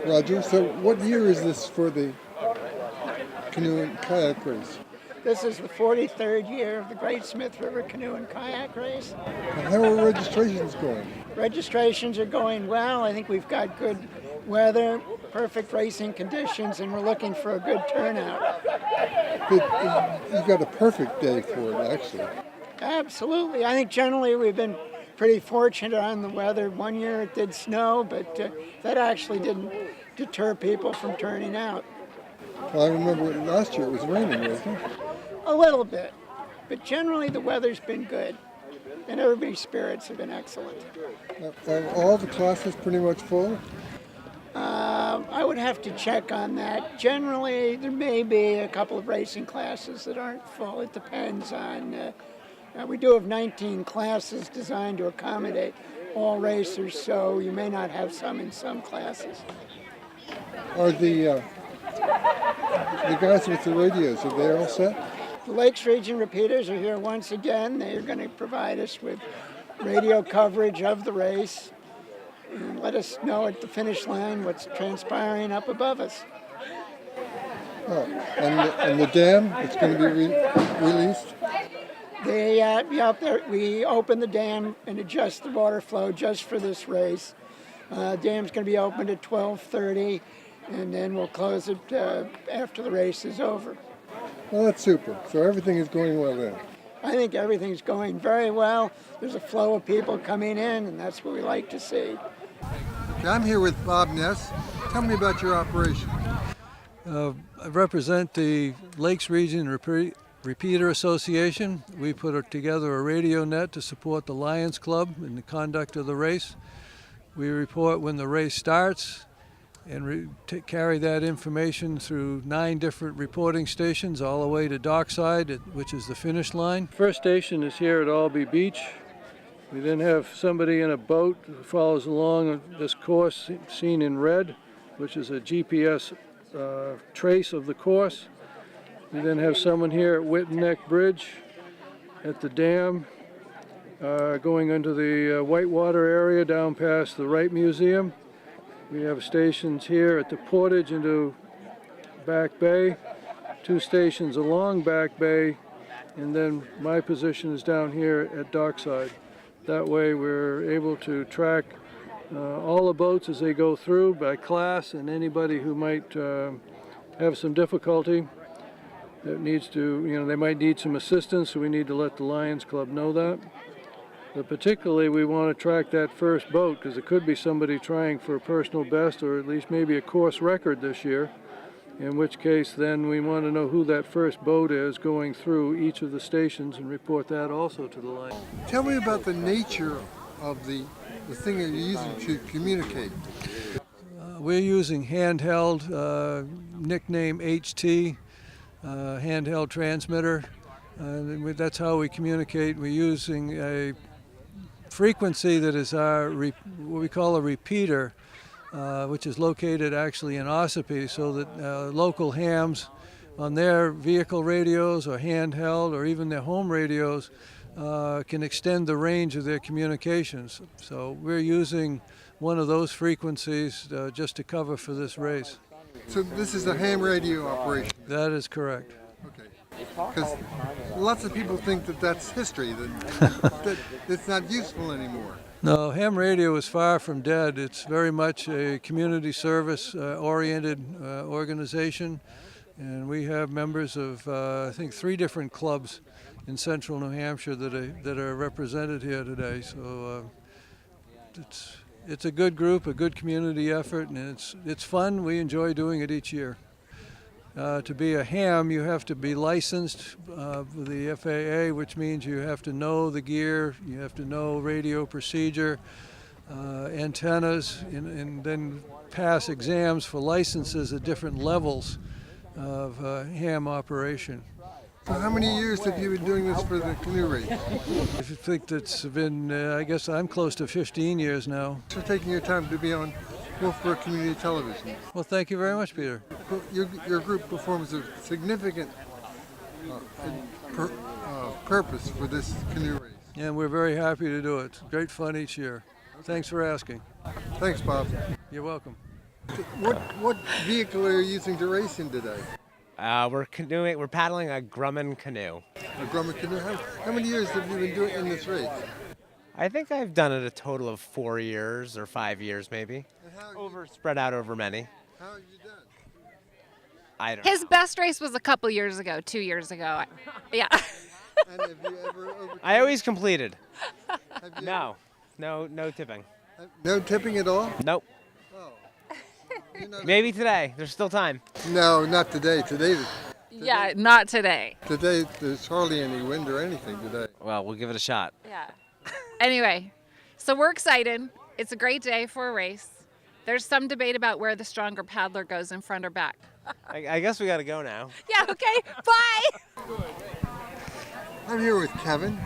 Roger, so what year is this for the canoe and kayak race? This is the 43rd year of the Great Smith River Canoe and Kayak Race. And how are registrations going? Registrations are going well. I think we've got good weather, perfect racing conditions, and we're looking for a good turnout. You've got a perfect day for it, actually. Absolutely. I think generally we've been pretty fortunate on the weather. One year it did snow, but that actually didn't deter people from turning out. Well, I remember last year it was raining, wasn't it? A little bit, but generally the weather's been good, and everybody's spirits have been excellent. Are all the classes pretty much full? I would have to check on that. Generally, there may be a couple of racing classes that aren't full. It depends on... we do have 19 classes designed to accommodate all racers, so you may not have some in some classes. Are the guys with the radios, are they all set? The Lakes Region repeaters are here once again. They're going to provide us with radio coverage of the race and let us know at the finish line what's transpiring up above us. Oh, and the dam, it's going to be released? We open the dam and adjust the water flow just for this race. Dam's going to be opened at 12:30, and then we'll close it after the race is over. Well, that's super. So everything is going well then? I think everything's going very well. There's a flow of people coming in, and that's what we like to see. Okay, I'm here with Bob Ness. Tell me about your operation. I represent the Lakes Region Repeater Association. We put together a radio net to support the Lions Club in the conduct of the race. We report when the race starts and carry that information through 9 different reporting stations all the way to Dockside, which is the finish line. First station is here at Albee Beach. We then have somebody in a boat who follows along this course seen in red, which is a GPS trace of the course. We then have someone here at Whitten Neck Bridge at the dam, going into the Whitewater area down past the Wright Museum. We have stations here at the portage into Back Bay, 2 stations along Back Bay, and then my position is down here at Dockside. That way we're able to track all the boats as they go through by class, and anybody who might have some difficulty that needs to, they might need some assistance, so we need to let the Lions Club know that. But particularly we want to track that first boat, because it could be somebody trying for a personal best or at least maybe a course record this year, in which case then we want to know who that first boat is going through each of the stations and report that also to the line. Tell me about the nature of the thing that you're using to communicate. We're using handheld, nickname HT, handheld transmitter. That's how we communicate. We're using a frequency that is what we call a repeater, which is located actually in Ossipee, so that local hams on their vehicle radios or handheld or even their home radios can extend the range of their communications. So we're using one of those frequencies just to cover for this race. So this is a ham radio operation? That is correct. Okay. Because lots of people think that that's history, that it's not useful anymore. No, ham radio is far from dead. It's very much a community service oriented organization, and we have members of I think 3 different clubs in central New Hampshire that are represented here today. So it's a good group, a good community effort, and it's fun. We enjoy doing it each year. To be a ham, you have to be licensed with the FAA, which means you have to know the gear, you have to know radio procedure, antennas, and then pass exams for licenses at different levels of ham operation. So how many years have you been doing this for the canoe race? I think that's been, I guess I'm close to 15 years now. For taking your time to be on Wolfeboro Community Television. Well, thank you very much, Peter. Your group performs a significant purpose for this canoe race. And we're very happy to do it. It's great fun each year. Thanks for asking. Thanks, Bob. You're welcome. What vehicle are you using to race in today? We're paddling a Grumman canoe. A Grumman canoe? How many years have you been doing in this race? I think I've done it a total of 4 years or 5 years maybe. Spread out over many. How have you done? I don't His know. best race was a couple years ago, 2 years ago. Yeah. And have you ever overcome? I always completed. Have you No tipping. No tipping at all? Nope. Oh. Maybe today. There's still time. No, not today. Yeah, not today. Today there's hardly any wind or anything today. Well, we'll give it a shot. Yeah. Anyway, so we're excited. It's a great day for a race. There's some debate about where the stronger paddler goes, in front or back. I guess we got to go now. Yeah, okay, bye! I'm here with Kevin.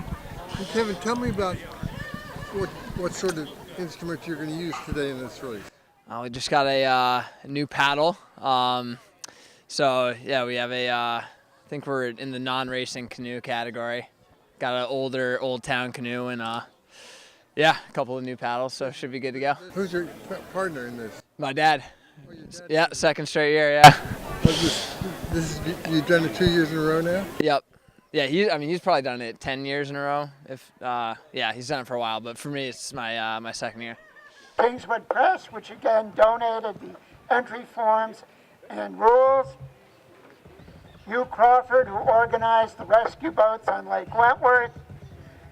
And Kevin, tell me about what sort of instrument you're going to use today in this race. We just got a new paddle. So yeah, we have I think we're in the non-racing canoe category. Got an older Old Town canoe and yeah, a couple of new paddles, so should be good to go. Who's your partner in this? My dad. Oh, your dad? Yeah, second straight year. Yeah. You've done it 2 years in a row now? Yep. Yeah, he's probably done it 10 years in a row. Yeah, he's done it for a while, but for me, it's my second year. Kingswood Press, which again donated the entry forms and rules. Hugh Crawford, who organized the rescue boats on Lake Wentworth.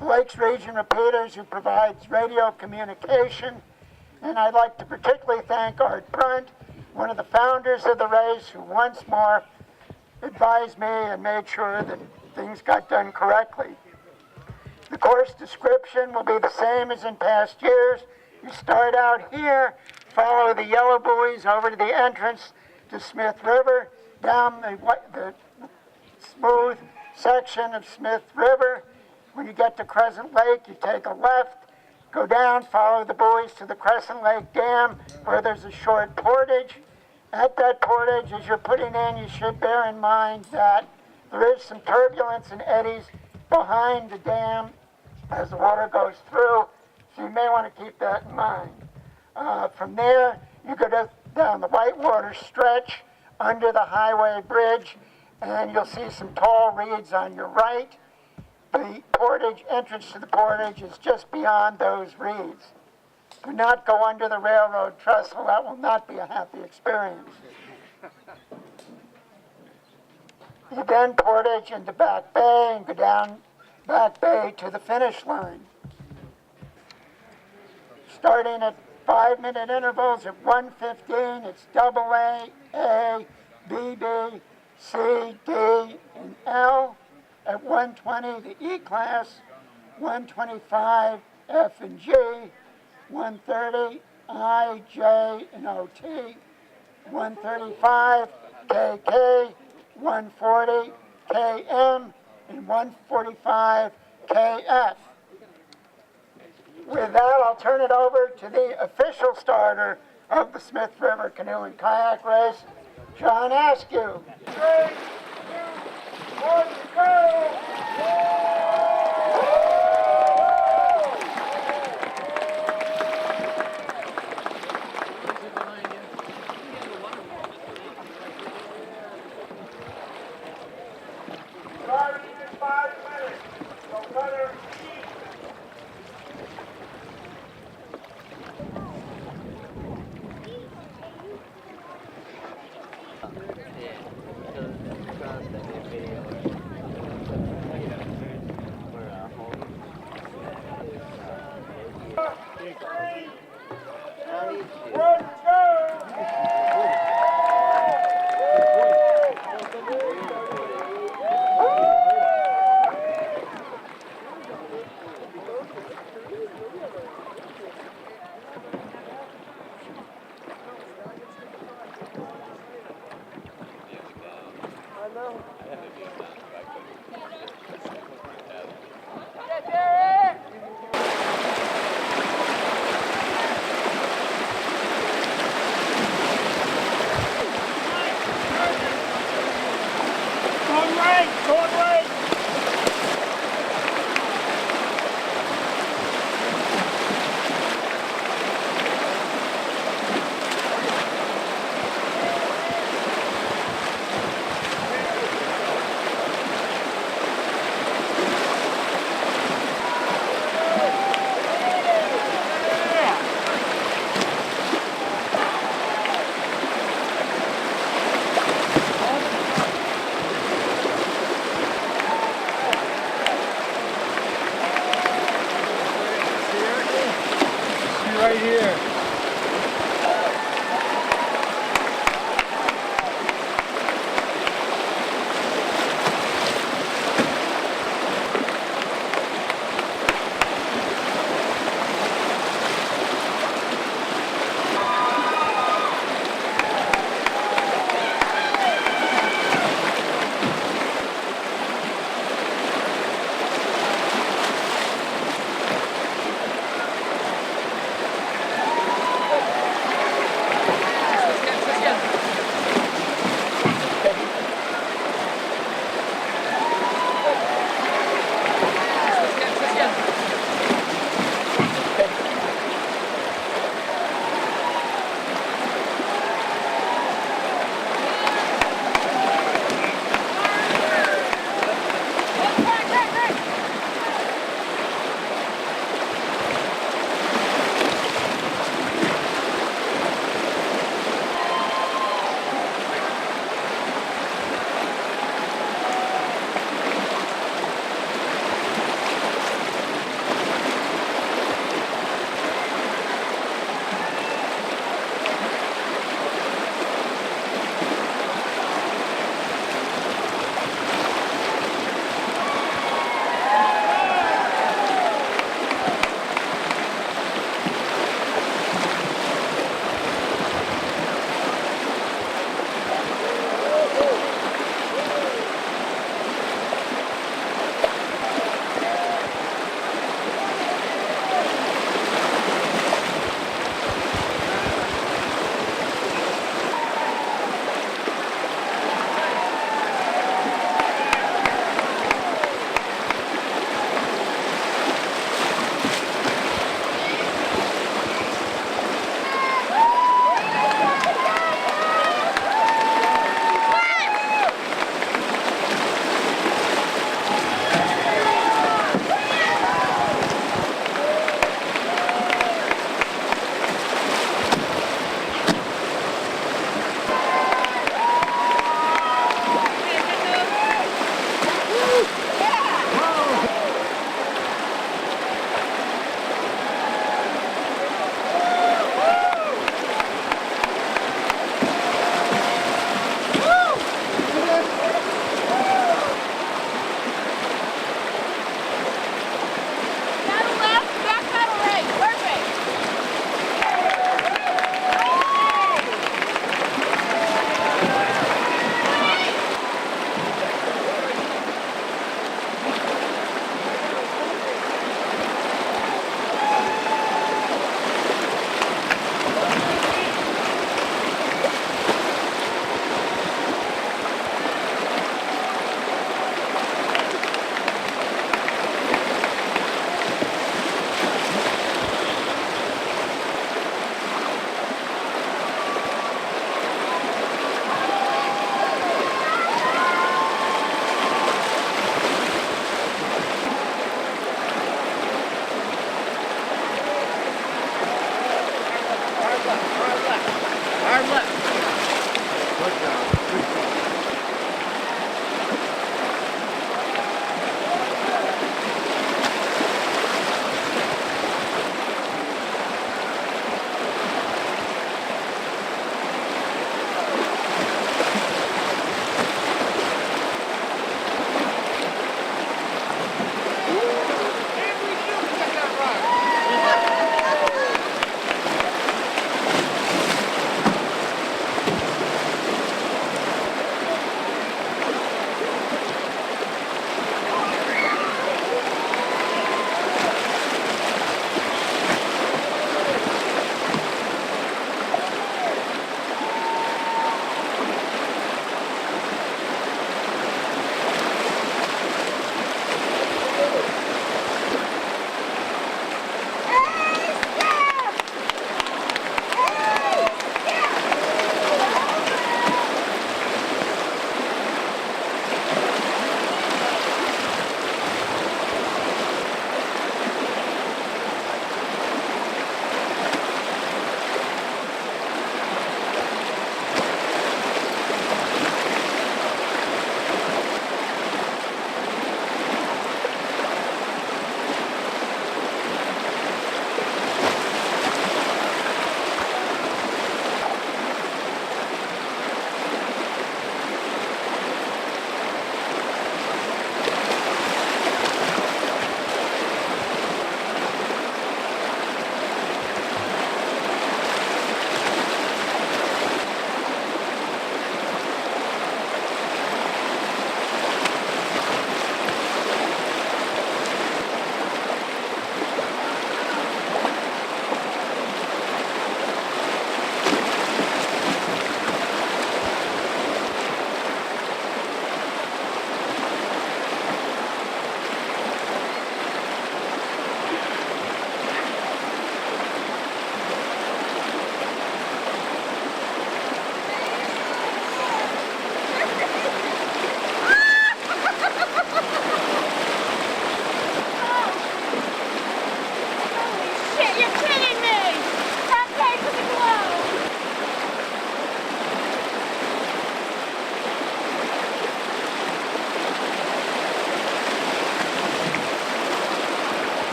The Lakes Region Repeaters, who provides radio communication. And I'd like to particularly thank Art Brunt, one of the founders of the race, who once more advised me and made sure that things got done correctly. The course description will be the same as in past years. You start out here, follow the yellow buoys over to the entrance to Smith River, down the smooth section of Smith River. When you get to Crescent Lake, you take a left, go down, follow the buoys to the Crescent Lake Dam, where there's a short portage. At that portage, as you're putting in, you should bear in mind that there is some turbulence and eddies behind the dam as the water goes through, so you may want to keep that in mind. From there, you go down the Whitewater stretch under the highway bridge, and you'll see some tall reeds on your right. The portage, entrance to the portage is just beyond those reeds. Do not go under the railroad trestle. That will not be a happy experience. You then portage into Back Bay and go down Back Bay to the finish line. Starting at 5-minute intervals at 1:15, it's AA, A, BB, C, D, and L. At 1:20, the E class, 1:25, F and G, 1:30, I, J, and OT, 1:35, KK, 1:40, KM, and 1:45, KF. With that, I'll turn it over to the official starter of the Smith River Canoe and Kayak Race, John Askew. 3, 2, 1, go! Starting in 5 minutes, so better keep. right, going right.